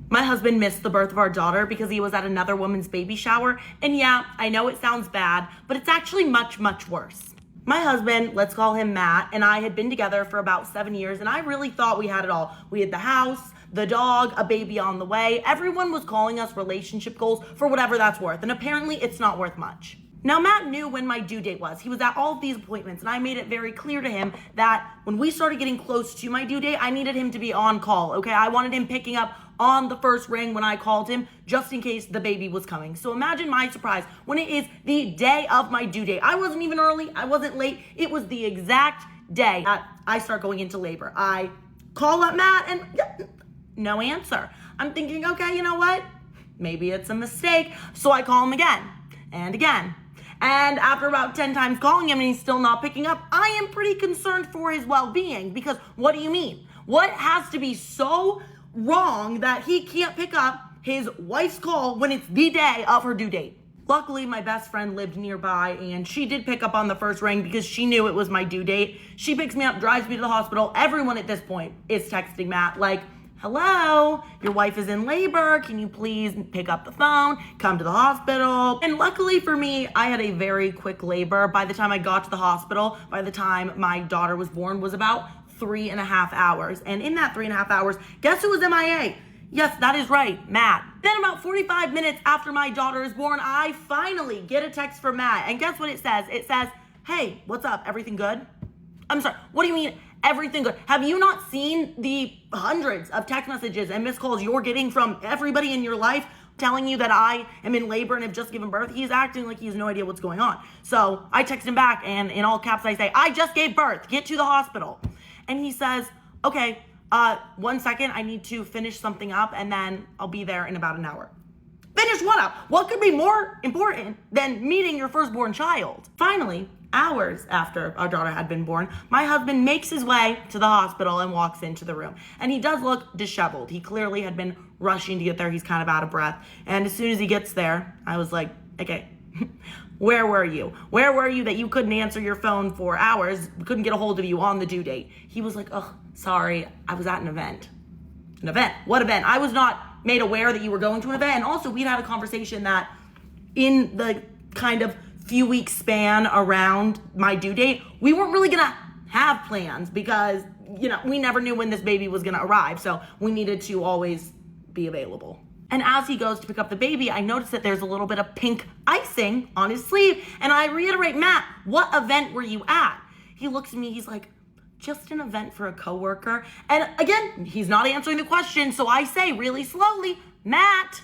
My husband missed the birth of our daughter because he was at another woman's baby shower. And yeah, I know it sounds bad, but it's actually much, much worse. My husband, let's call him Matt, and I had been together for about 7 years, and I really thought we had it all. We had the house, the dog, a baby on the way. Everyone was calling us relationship goals for whatever that's worth, and apparently it's not worth much. Now, Matt knew when my due date was. He was at all of these appointments, and I made it very clear to him that when we started getting close to my due date, I needed him to be on call, okay? I wanted him picking up on the first ring when I called him, just in case the baby was coming. So imagine my surprise when it is the day of my due date. I wasn't even early, I wasn't late. It was the exact day that I start going into labor. I call up Matt and no answer. I'm thinking, okay, you know what? Maybe it's a mistake. So I call him again and again. And after about 10 times calling him and he's still not picking up, I am pretty concerned for his well-being, because what do you mean? What has to be so wrong that he can't pick up his wife's call when it's the day of her due date? Luckily, my best friend lived nearby and she did pick up on the first ring because she knew it was my due date. She picks me up, drives me to the hospital. Everyone at this point is texting Matt like, hello, your wife is in labor. Can you please pick up the phone, come to the hospital? And luckily for me, I had a very quick labor. By the time I got to the hospital, by the time my daughter was born, was about 3.5 hours. And in that 3.5 hours, guess who was MIA? Yes, that is right, Matt. Then about 45 minutes after my daughter is born, I finally get a text from Matt. And guess what it says? It says, hey, what's up? Everything good? I'm sorry, what do you mean everything good? Have you not seen the hundreds of text messages and missed calls you're getting from everybody in your life telling you that I am in labor and have just given birth? He's acting like he has no idea what's going on. So I text him back and in all caps I say, I just gave birth, get to the hospital. And he says, okay, 1 second, I need to finish something up and then I'll be there in about an hour. Finish what up? What could be more important than meeting your firstborn child? Finally, hours after our daughter had been born, my husband makes his way to the hospital and walks into the room. And he does look disheveled. He clearly had been rushing to get there. He's kind of out of breath. And as soon as he gets there, I was like, okay, where were you? Where were you that you couldn't answer your phone for hours, couldn't get a hold of you on the due date? He was like, oh, sorry, I was at an event. An event? What event? I was not made aware that you were going to an event. And also, we'd had a conversation that in the kind of few week span around my due date, we weren't really gonna have plans because, you know, we never knew when this baby was gonna arrive. So we needed to always be available. And as he goes to pick up the baby, I notice that there's a little bit of pink icing on his sleeve. And I reiterate, Matt, what event were you at? He looks at me, he's like, just an event for a coworker. And again, he's not answering the question. So I say really slowly, Matt,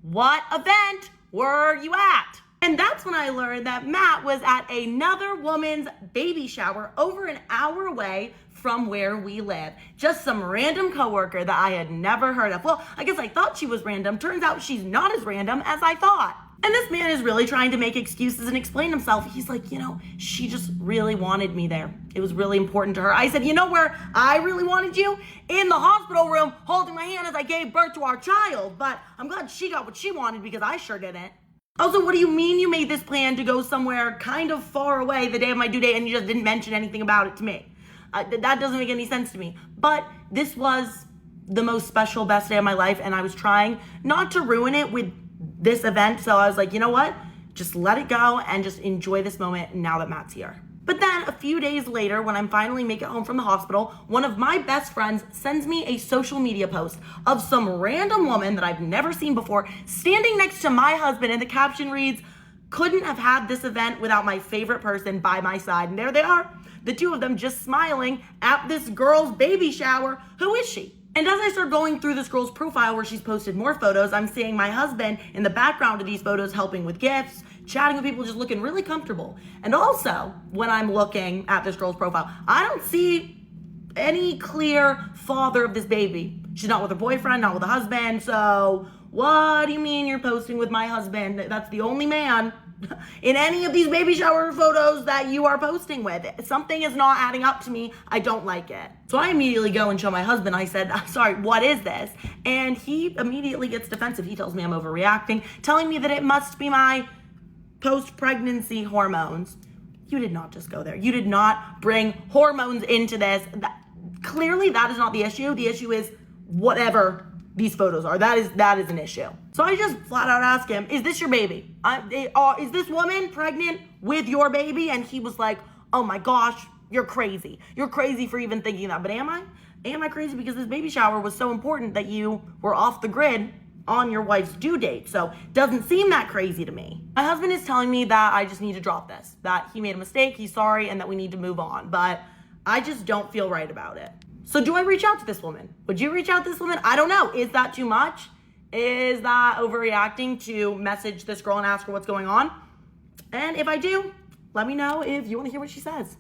what event were you at? And that's when I learned that Matt was at another woman's baby shower over an hour away from where we live. Just some random coworker that I had never heard of. Well, I guess I thought she was random. Turns out she's not as random as I thought. And this man is really trying to make excuses and explain himself. He's like, you know, she just really wanted me there. It was really important to her. I said, you know where I really wanted you? In the hospital room, holding my hand as I gave birth to our child. But I'm glad she got what she wanted because I sure didn't. Also, what do you mean you made this plan to go somewhere kind of far away the day of my due date and you just didn't mention anything about it to me? That doesn't make any sense to me. But this was the most special, best day of my life, and I was trying not to ruin it with this event. So I was like, you know what? Just let it go and just enjoy this moment now that Matt's here. But then a few days later, when I'm finally making it home from the hospital, one of my best friends sends me a social media post of some random woman that I've never seen before standing next to my husband, and the caption reads, couldn't have had this event without my favorite person by my side. And there they are, the two of them just smiling at this girl's baby shower. Who is she? And as I start going through this girl's profile where she's posted more photos, I'm seeing my husband in the background of these photos helping with gifts, chatting with people, just looking really comfortable. And also, when I'm looking at this girl's profile, I don't see any clear father of this baby. She's not with her boyfriend, not with a husband. So what do you mean you're posting with my husband? That's the only man in any of these baby shower photos that you are posting with. Something is not adding up to me. I don't like it. So I immediately go and show my husband. I said, I'm sorry, what is this? And he immediately gets defensive. He tells me I'm overreacting, telling me that it must be my post-pregnancy hormones. You did not just go there. You did not bring hormones into this. Clearly, that is not the issue. The issue is whatever these photos are. That is an issue. So I just flat out asked him, is this your baby? Is this woman pregnant with your baby? And he was like, oh my gosh, you're crazy. You're crazy for even thinking that. But am I? Am I crazy because this baby shower was so important that you were off the grid on your wife's due date? So doesn't seem that crazy to me. My husband is telling me that I just need to drop this, that he made a mistake, he's sorry, and that we need to move on. But I just don't feel right about it. So do I reach out to this woman? Would you reach out to this woman? I don't know. Is that too much? Is that overreacting to message this girl and ask her what's going on? And if I do, let me know if you want to hear what she says.